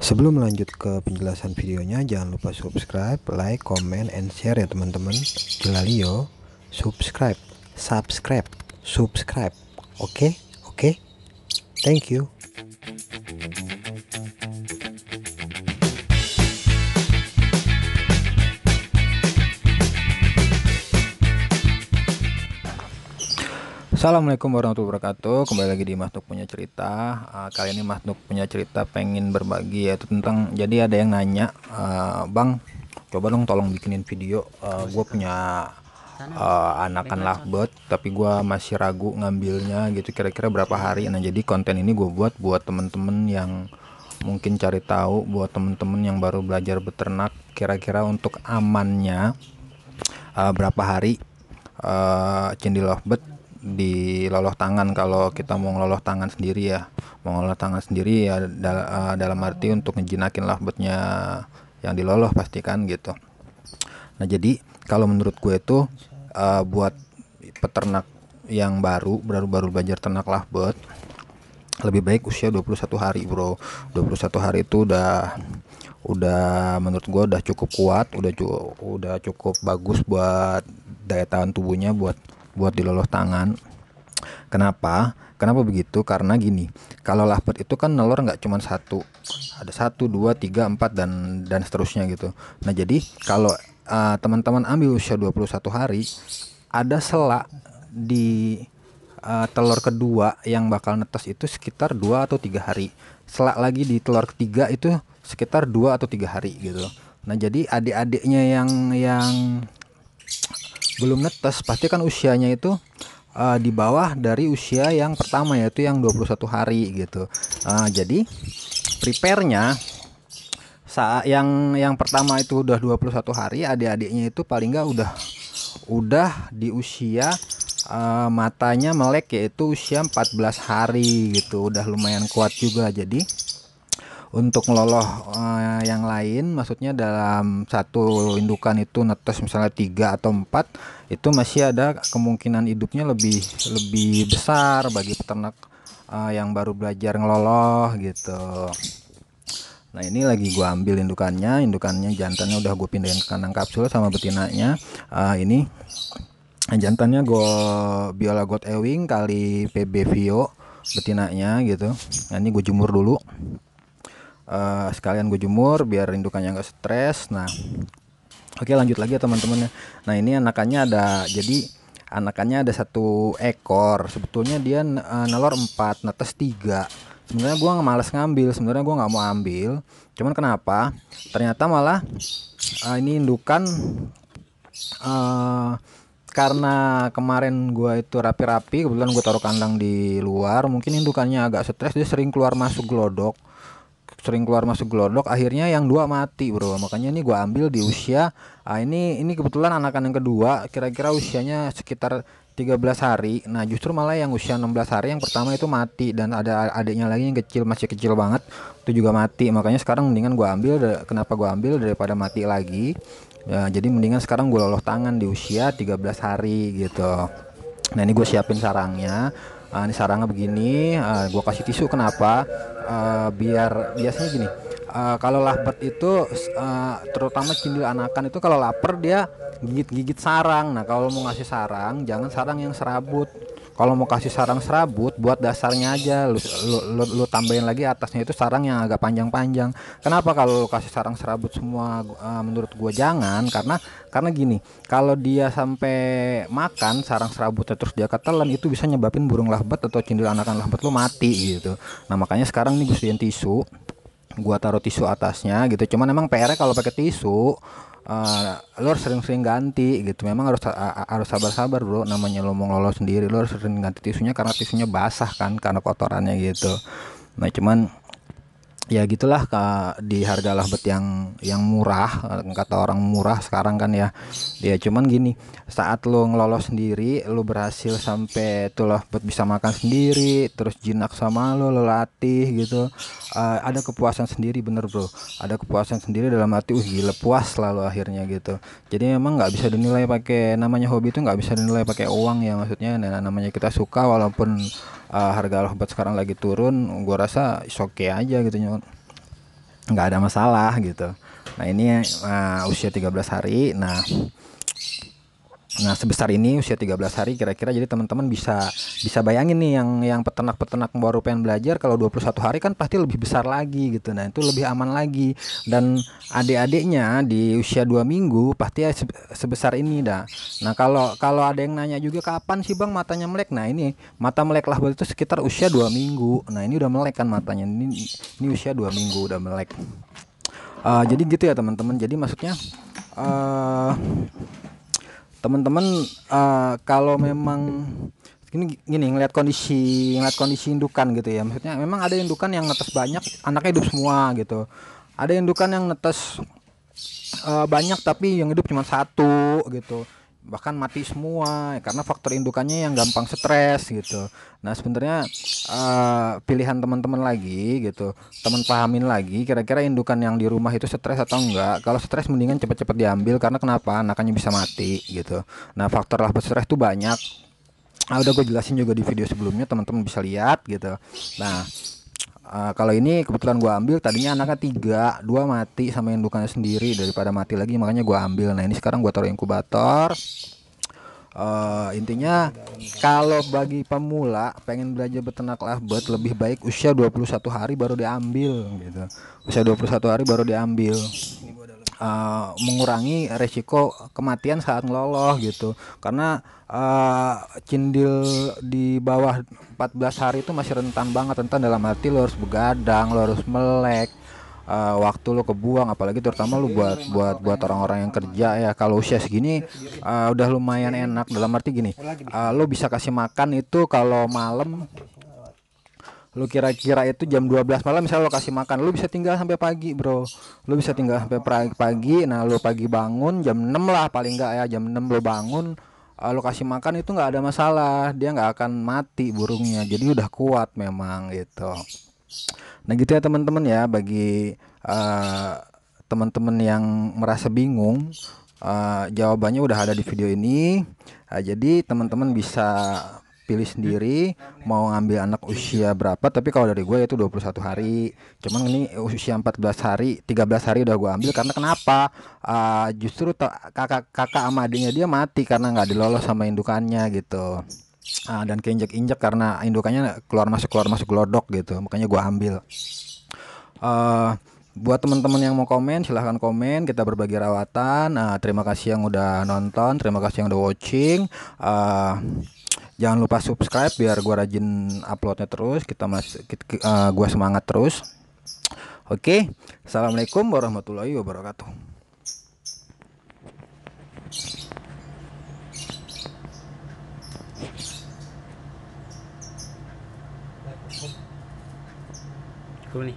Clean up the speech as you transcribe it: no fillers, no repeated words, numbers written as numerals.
Sebelum lanjut ke penjelasan videonya, jangan lupa subscribe, like, comment, and share ya teman-teman. Jelalio, subscribe, subscribe, subscribe. Oke, oke. Thank you. Assalamualaikum warahmatullahi wabarakatuh. Kembali lagi di Mas Nuk Punya Cerita. Kali ini Mas Nuk Punya Cerita pengen berbagi yaitu tentang, jadi ada yang nanya, Bang, coba dong tolong bikinin video. Gue punya anakan lovebird, tapi gue masih ragu ngambilnya gitu. Kira-kira berapa hari? Nah, jadi konten ini gue buat temen-temen yang mungkin cari tahu, buat temen-temen yang baru belajar beternak. Kira-kira untuk amannya berapa hari cindil lovebird di loloh tangan. Kalau kita mau ngeloloh tangan sendiri ya, dalam arti untuk ngejinakin lovebird-nya yang diloloh pastikan gitu. Nah, jadi kalau menurut gue itu buat peternak yang baru belajar ternak lovebird, lebih baik usia 21 hari bro. 21 hari itu udah menurut gue udah cukup kuat, udah cukup bagus buat daya tahan tubuhnya, buat diloloh tangan. Kenapa begitu? Karena gini, kalau lovebird itu kan nelor nggak cuma satu, ada 1, 2, 3, 4 dan seterusnya gitu. Nah, jadi kalau teman-teman ambil usia 21 hari, ada selak di telur kedua yang bakal netes itu sekitar 2 atau 3 hari. Selak lagi di telur ketiga itu sekitar 2 atau 3 hari gitu. Nah, jadi adik-adiknya yang belum netes pasti kan usianya itu di bawah dari usia yang pertama, yaitu yang 21 hari gitu. Jadi prepare-nya saat yang pertama itu udah 21 hari, adik-adiknya itu paling nggak udah di usia matanya melek, yaitu usia 14 hari gitu. Udah lumayan kuat juga. Jadi untuk ngeloloh yang lain, maksudnya dalam satu indukan itu netes misalnya 3 atau 4, itu masih ada kemungkinan hidupnya lebih besar bagi peternak yang baru belajar ngeloloh gitu. Nah, ini lagi gua ambil indukannya jantannya udah gue pindahin ke kandang kapsul sama betinanya. Ini jantannya gue Biola God Ewing kali PB Vio betinanya gitu. Nah, ini gue jemur dulu. Sekalian gue jemur biar indukannya nggak stres. Nah, oke, lanjut lagi ya teman-teman ya. Nah, ini anakannya ada 1 ekor. Sebetulnya dia nelor 4, netes 3. Sebenarnya gue males ngambil, sebenarnya gue nggak mau ambil. Cuman kenapa? Ternyata malah ini indukan, karena kemarin gue itu rapi-rapi, kebetulan gue taruh kandang di luar, mungkin indukannya agak stres, dia sering keluar masuk glodok, akhirnya yang 2 mati bro. Makanya ini gua ambil di usia ini kebetulan anakan yang kedua, kira-kira usianya sekitar 13 hari. Nah, justru malah yang usia 16 hari yang pertama itu mati, dan ada adiknya lagi yang kecil, masih kecil banget, itu juga mati. Makanya sekarang mendingan gua ambil. Kenapa gua ambil daripada mati lagi ya, jadi mendingan sekarang gua loloh tangan di usia 13 hari gitu. Nah, ini gue siapin sarangnya. Ini sarangnya begini, gue kasih tisu. Kenapa? Biar biasanya gini, kalau lovebird itu terutama cindil anakan itu kalau lapar dia gigit-gigit sarang. Nah, kalau mau ngasih sarang, jangan sarang yang serabut. Kalau mau kasih sarang serabut, buat dasarnya aja, lu tambahin lagi atasnya itu sarang yang agak panjang-panjang. Kenapa kalau lu kasih sarang serabut semua? Menurut gue jangan, karena gini, kalau dia sampai makan sarang serabutnya terus dia ketelan, itu bisa nyebabin burung lovebird atau cindil anakan lovebird lu mati gitu. Nah, makanya sekarang nih gue sediain tisu, gua taruh tisu atasnya gitu. Cuman emang PR kalau pakai tisu, lo harus sering-sering ganti gitu. Memang harus sabar-sabar bro, namanya lo mau ngelolos sendiri, lo harus sering ganti tisunya karena tisunya basah kan, karena kotorannya gitu. Nah, cuman ya gitulah, di harga lovebird yang murah, kata orang murah sekarang kan ya. Ya cuman gini, saat lo ngelolos sendiri, lo berhasil sampai tuh lovebird bisa makan sendiri, terus jinak sama lo latih gitu, ada kepuasan sendiri, bener bro. Ada kepuasan sendiri dalam arti gila, puas lalu akhirnya gitu. Jadi memang nggak bisa dinilai pakai, namanya hobi itu nggak bisa dinilai pakai uang ya, maksudnya. Nah, namanya kita suka, walaupun harga lovebird sekarang lagi turun, gua rasa oke aja gitu. nggak ada masalah gitu. Nah ini usia 13 hari. Nah, sebesar ini usia 13 hari kira-kira, jadi teman-teman bisa bisa bayangin nih yang peternak-peternak baru pengen belajar, kalau 21 hari kan pasti lebih besar lagi gitu. Nah, itu lebih aman lagi. Dan adik-adiknya di usia 2 minggu pasti ya sebesar ini dah. Nah, kalau kalau ada yang nanya juga kapan sih Bang matanya melek? Nah, ini mata melek lahbal itu sekitar usia 2 minggu. Nah, ini udah melek kan matanya. Ini usia 2 minggu udah melek. Jadi gitu ya teman-teman. Jadi maksudnya eh teman-teman, kalau memang gini ngeliat kondisi indukan gitu ya, maksudnya memang ada indukan yang netes banyak anaknya hidup semua gitu, ada indukan yang netes banyak tapi yang hidup cuma satu gitu, bahkan mati semua ya, karena faktor indukannya yang gampang stres gitu. Nah sebenarnya pilihan teman-teman lagi gitu, teman pahamin lagi kira-kira indukan yang di rumah itu stres atau enggak. Kalau stres mendingan cepet-cepet diambil, karena kenapa, anakannya bisa mati gitu. Nah faktor lah stres itu banyak. Udah gue jelasin juga di video sebelumnya, teman-teman bisa lihat gitu. Nah kalau ini kebetulan gua ambil, tadinya anaknya 3, 2 mati sama indukannya sendiri, daripada mati lagi makanya gua ambil. Nah ini sekarang gua taruh inkubator. Intinya kalau bagi pemula pengen belajar beternak lovebird, lebih baik usia 21 hari baru diambil gitu. Usia 21 hari baru diambil. Mengurangi resiko kematian saat ngeloloh gitu, karena cindil di bawah 14 hari itu masih rentan banget. Rentan dalam arti lo harus begadang, lo harus melek, waktu lo kebuang, apalagi terutama lo buat orang-orang yang kerja ya. Kalau usia segini udah lumayan enak, dalam arti gini, lo bisa kasih makan itu kalau malam. Lu kira-kira itu jam 12 malam misalnya lo kasih makan, lu bisa tinggal sampai pagi bro. Lu bisa tinggal sampai pagi. Nah lu pagi bangun jam 6 lah paling enggak ya, jam 6 lu bangun, lu kasih makan itu nggak ada masalah, dia nggak akan mati burungnya, jadi udah kuat memang gitu. Nah gitu ya teman-teman ya, bagi teman-teman yang merasa bingung, jawabannya udah ada di video ini. Jadi teman-teman bisa pilih sendiri mau ngambil anak usia berapa, tapi kalau dari gue itu 21 hari. Cuman ini usia 14 hari, 13 hari udah gue ambil, karena kenapa? Justru kakak sama adiknya dia mati karena nggak dilolos sama indukannya gitu. Dan keinjek-injek karena indukannya keluar masuk glodok gitu, makanya gue ambil. Buat teman-teman yang mau komen silahkan komen, kita berbagi rawatan. Terima kasih yang udah nonton, terima kasih yang udah watching. Jangan lupa subscribe biar gua rajin uploadnya terus, gua semangat terus. Oke, assalamualaikum warahmatullahi wabarakatuh. Cool nih.